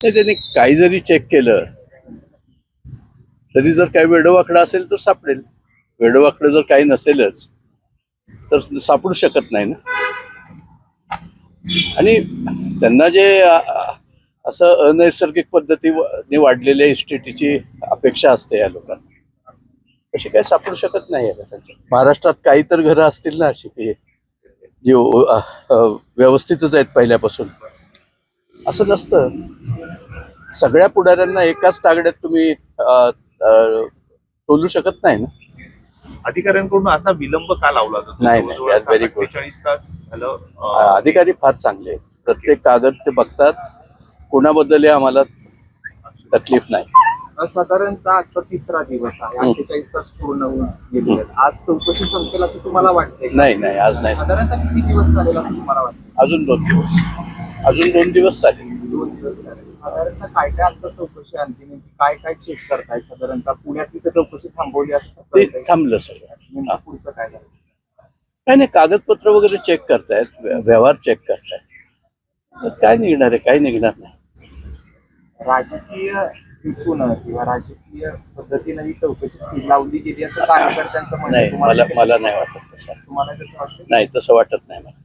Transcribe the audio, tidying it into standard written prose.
नाही, त्यांनी काही जरी चेक केलं तरी जर काही वेडोवाकडं असेल तर सापडेल. वेडोवाकडं जर काही नसेलच तर सापडू शकत नाही ना. आणि त्यांना जे असं अनैसर्गिक पद्धतीने वाढलेल्या इस्टेटीची अपेक्षा असते या लोकांना, तशी काही सापडू शकत नाही आहे त्यांच्या. महाराष्ट्रात काही तर घरं असतील ना अशी की जी व्यवस्थितच आहेत पहिल्यापासून. असं नसतं. सगळ्या पुढाऱ्यांना एकाच तागड्यात तुम्ही तोलू शकत नाही ना. अधिकाऱ्यांकडून असा विलंब का लावला जातो? नाही, व्हेरी गुड. 48 तास झालं. अधिकारी फार चांगले आहेत. प्रत्येक कागद ते बघतात. कोणाबद्दल आम्हाला तकलीफ नाही. साधारणतः आजचा 3रा दिवस आहे. 48 तास पूर्ण होऊन गेले आहेत. आज चौकशी संपेल असं तुम्हाला वाटतंय? नाही, आज नाही. साधारणतः किती दिवस चालेल असं तुम्हाला वाटतं? अजून 2 दिवस. अजून 2 दिवस चालेल. 2 दिवस चालेल. साधारणतः काय काय आता चौकशी आणखी नेमकी काय काय चेक करताय? साधारणतः पुण्यात तिथे चौकशी थांबवली असं ते थांबलं सगळं. नेमकं पुढचं काय झालं? काय नाही, कागदपत्र वगैरे चेक करतायत, व्यवहार चेक करतायत. काय निघणार आहे? काही निघणार नाही. राजकीय हेतून किंवा राजकीय पद्धतीने ही चौकशी लावली गेली असं कार्यकर्त्यांचं म्हणणं नाही, तुम्हाला मला नाही वाटत तसं. तुम्हाला कसं वाटतं? नाही, तसं वाटत नाही मला.